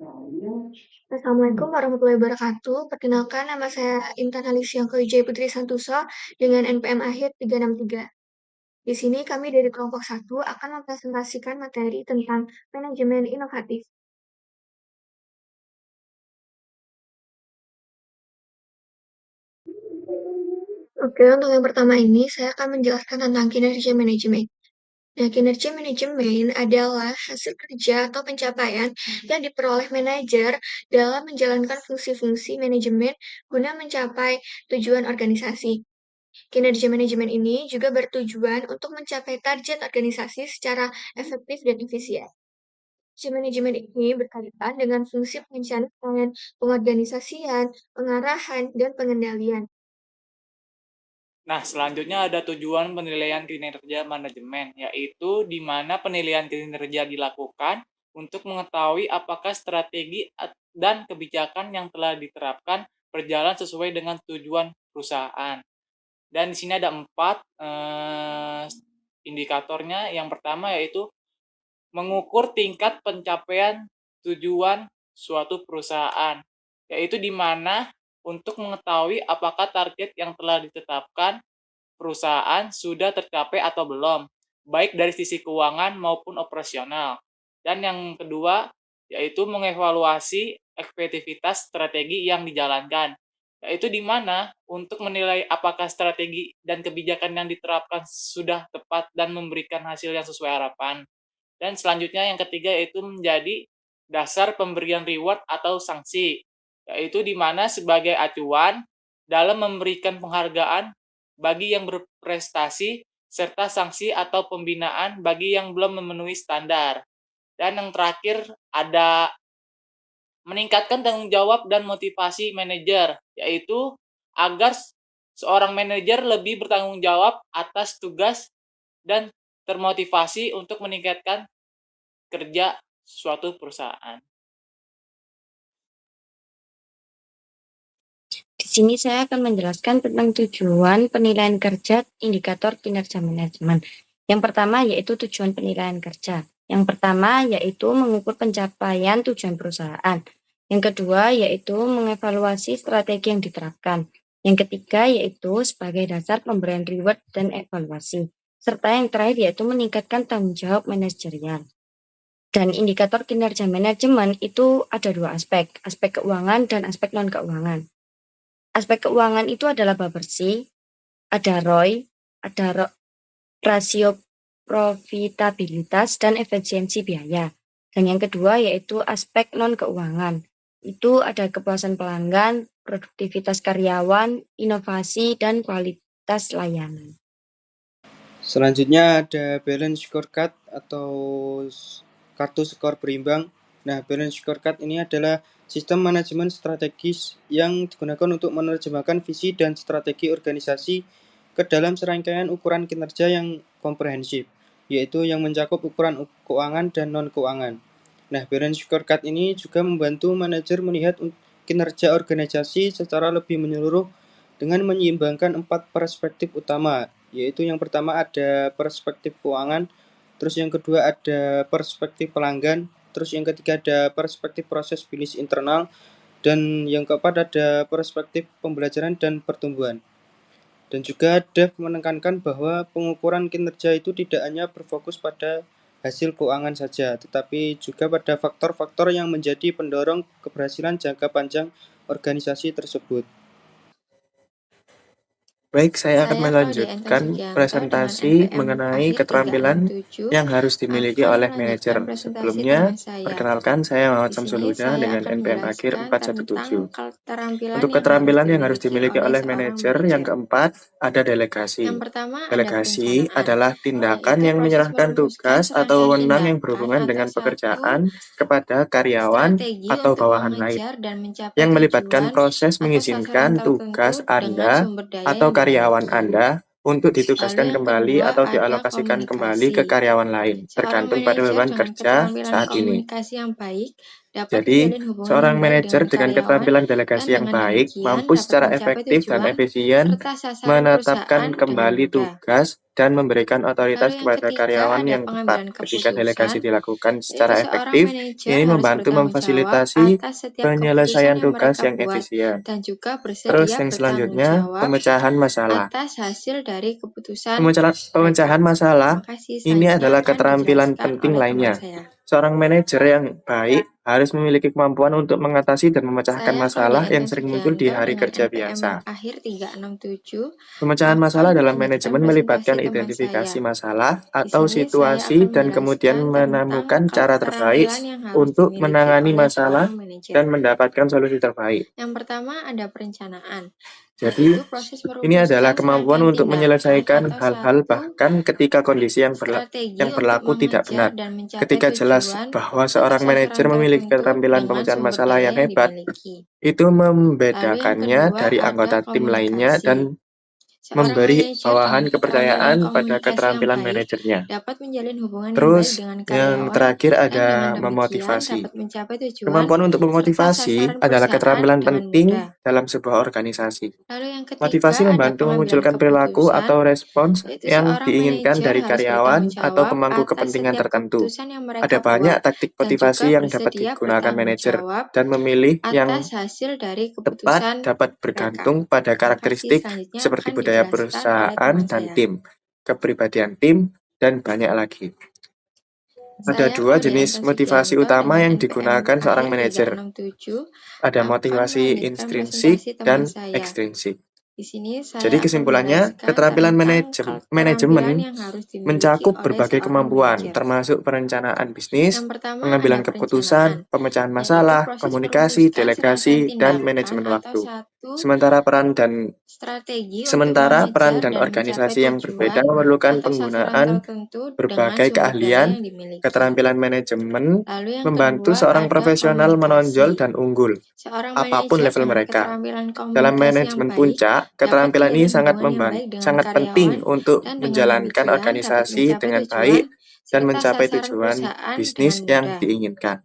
Assalamualaikum warahmatullahi wabarakatuh. Perkenalkan, nama saya Intan Alicia Wijaya Putri Santoso dengan NPM akhir 363. Di sini kami dari kelompok 1 akan mempresentasikan materi tentang manajemen inovatif. Oke, untuk yang pertama ini saya akan menjelaskan tentang kinerja manajemen. Nah, kinerja manajemen adalah hasil kerja atau pencapaian yang diperoleh manajer dalam menjalankan fungsi-fungsi manajemen guna mencapai tujuan organisasi. Kinerja manajemen ini juga bertujuan untuk mencapai target organisasi secara efektif dan efisien. Kinerja manajemen ini berkaitan dengan fungsi perencanaan, pengorganisasian, pengarahan, dan pengendalian. Nah, selanjutnya ada tujuan penilaian kinerja manajemen, yaitu di mana penilaian kinerja dilakukan untuk mengetahui apakah strategi dan kebijakan yang telah diterapkan berjalan sesuai dengan tujuan perusahaan. Dan di sini ada 4 indikatornya. Yang pertama yaitu mengukur tingkat pencapaian tujuan suatu perusahaan, yaitu di mana untuk mengetahui apakah target yang telah ditetapkan perusahaan sudah tercapai atau belum, baik dari sisi keuangan maupun operasional. Dan yang kedua, yaitu mengevaluasi efektivitas strategi yang dijalankan, yaitu di mana untuk menilai apakah strategi dan kebijakan yang diterapkan sudah tepat dan memberikan hasil yang sesuai harapan. Dan selanjutnya yang ketiga yaitu menjadi dasar pemberian reward atau sanksi, yaitu di mana sebagai acuan dalam memberikan penghargaan bagi yang berprestasi serta sanksi atau pembinaan bagi yang belum memenuhi standar. Dan yang terakhir ada meningkatkan tanggung jawab dan motivasi manajer, yaitu agar seorang manajer lebih bertanggung jawab atas tugas dan termotivasi untuk meningkatkan kerja suatu perusahaan. Di sini saya akan menjelaskan tentang tujuan penilaian kerja indikator kinerja manajemen. Yang pertama yaitu tujuan penilaian kerja. Yang pertama yaitu mengukur pencapaian tujuan perusahaan. Yang kedua yaitu mengevaluasi strategi yang diterapkan. Yang ketiga yaitu sebagai dasar pemberian reward dan evaluasi. Serta yang terakhir yaitu meningkatkan tanggung jawab manajerial. Dan indikator kinerja manajemen itu ada dua aspek keuangan dan aspek non-keuangan. Aspek keuangan itu adalah bab bersih, ada ROI, ada rasio profitabilitas dan efisiensi biaya. Dan yang kedua yaitu aspek non-keuangan. Itu ada kepuasan pelanggan, produktivitas karyawan, inovasi, dan kualitas layanan. Selanjutnya ada balance scorecard atau kartu skor berimbang. Nah, balance scorecard ini adalah sistem manajemen strategis yang digunakan untuk menerjemahkan visi dan strategi organisasi ke dalam serangkaian ukuran kinerja yang komprehensif, yaitu yang mencakup ukuran keuangan dan non-keuangan. Nah, balance scorecard ini juga membantu manajer melihat kinerja organisasi secara lebih menyeluruh dengan menyeimbangkan 4 perspektif utama, yaitu yang pertama ada perspektif keuangan, terus yang kedua ada perspektif pelanggan, terus yang ketiga ada perspektif proses bisnis internal, dan yang keempat ada perspektif pembelajaran dan pertumbuhan. Dan juga Dev menekankan bahwa pengukuran kinerja itu tidak hanya berfokus pada hasil keuangan saja, tetapi juga pada faktor-faktor yang menjadi pendorong keberhasilan jangka panjang organisasi tersebut. Baik, saya akan Saya melanjutkan presentasi mengenai keterampilan yang harus dimiliki oleh manajer. Sebelumnya, perkenalkan saya Muhammad Samsul Huda dengan NPM akhir 417. Untuk keterampilan yang harus dimiliki oleh manajer yang keempat, ada delegasi. Delegasi adalah tindakan yang menyerahkan tugas atau wewenang yang berhubungan dengan pekerjaan kepada karyawan atau bawahan lain, yang melibatkan proses mengizinkan tugas Anda atau karyawan Anda untuk ditugaskan kembali atau dialokasikan kembali ke karyawan lain, tergantung pada beban kerja saat ini. Komunikasi yang baik Jadi, seorang manajer dengan keterampilan delegasi yang baik mampu secara efektif dan efisien menetapkan kembali tugas dan memberikan otoritas kepada karyawan yang tepat. Ketika delegasi dilakukan secara efektif, ini membantu memfasilitasi penyelesaian tugas yang efisien. Terus yang selanjutnya, pemecahan masalah. Pemecahan masalah ini adalah keterampilan penting lainnya. Seorang manajer yang baik harus memiliki kemampuan untuk mengatasi dan memecahkan masalah yang sering muncul di hari kerja biasa. Pemecahan masalah dalam manajemen melibatkan identifikasi masalah atau situasi dan kemudian menemukan cara terbaik untuk menangani masalah dan mendapatkan solusi terbaik. Jadi, ini adalah kemampuan untuk menyelesaikan hal-hal bahkan ketika kondisi yang berlaku tidak benar. Ketika jelas bahwa seorang manajer memiliki keterampilan pemecahan masalah yang hebat, itu membedakannya dari anggota tim lainnya dan memberi bawahan kepercayaan pada keterampilan manajernya. Terus, yang terakhir ada memotivasi. Kemampuan untuk memotivasi adalah keterampilan penting dalam sebuah organisasi. Motivasi membantu memunculkan perilaku atau respons yang diinginkan dari karyawan atau pemangku kepentingan tertentu. Ada banyak taktik motivasi yang dapat digunakan manajer, dan memilih yang tepat dapat bergantung pada karakteristik seperti budaya perusahaan dan tim, kepribadian tim, dan banyak lagi. Ada dua jenis motivasi utama yang digunakan seorang manajer. Ada motivasi intrinsik dan ekstrinsik. Jadi kesimpulannya, keterampilan manajemen mencakup berbagai kemampuan, termasuk perencanaan bisnis, pengambilan keputusan, pemecahan masalah, komunikasi, delegasi, dan manajemen waktu. Sementara peran dan organisasi yang berbeda memerlukan penggunaan berbagai keahlian. Keterampilan manajemen membantu seorang profesional menonjol dan unggul, apapun level mereka. Dalam manajemen puncak, keterampilan ini sangat penting untuk menjalankan organisasi dengan baik dan mencapai tujuan bisnis yang diinginkan.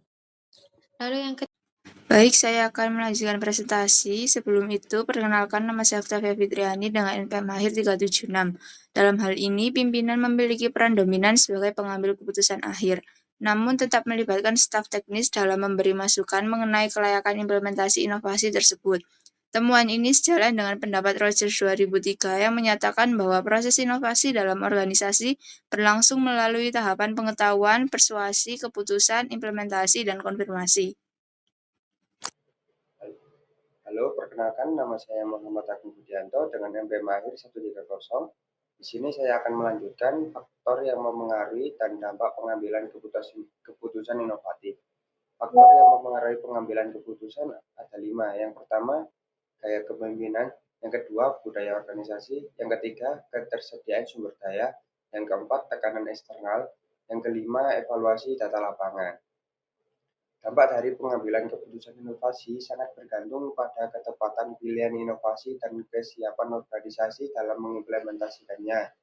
Baik, saya akan melanjutkan presentasi. Sebelum itu, perkenalkan nama saya Octavia Fitriani dengan NPM akhir 376. Dalam hal ini, pimpinan memiliki peran dominan sebagai pengambil keputusan akhir, namun tetap melibatkan staf teknis dalam memberi masukan mengenai kelayakan implementasi inovasi tersebut. Temuan ini sejalan dengan pendapat Rogers 2003 yang menyatakan bahwa proses inovasi dalam organisasi berlangsung melalui tahapan pengetahuan, persuasi, keputusan, implementasi, dan konfirmasi. Halo, perkenalkan nama saya Muhammad Agung Budianto dengan NPM akhir 130. Di sini saya akan melanjutkan faktor yang memengaruhi dan dampak pengambilan keputusan inovatif. Faktor yang memengaruhi pengambilan keputusan ada 5. Yang pertama, gaya kepemimpinan. Yang kedua, budaya organisasi. Yang ketiga, ketersediaan sumber daya. Yang keempat, tekanan eksternal. Yang kelima, evaluasi data lapangan. Dampak dari pengambilan keputusan inovasi sangat bergantung pada ketepatan pilihan inovasi dan kesiapan organisasi dalam mengimplementasikannya.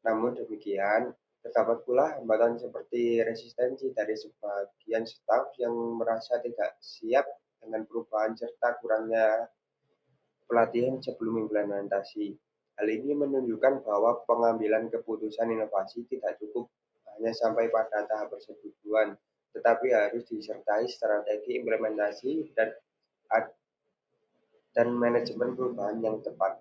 Namun demikian, terdapat pula hambatan seperti resistensi dari sebagian staf yang merasa tidak siap dengan perubahan serta kurangnya pelatihan sebelum implementasi. Hal ini menunjukkan bahwa pengambilan keputusan inovasi tidak cukup hanya sampai pada tahap persetujuan, tetapi harus disertai strategi implementasi dan manajemen perubahan yang tepat.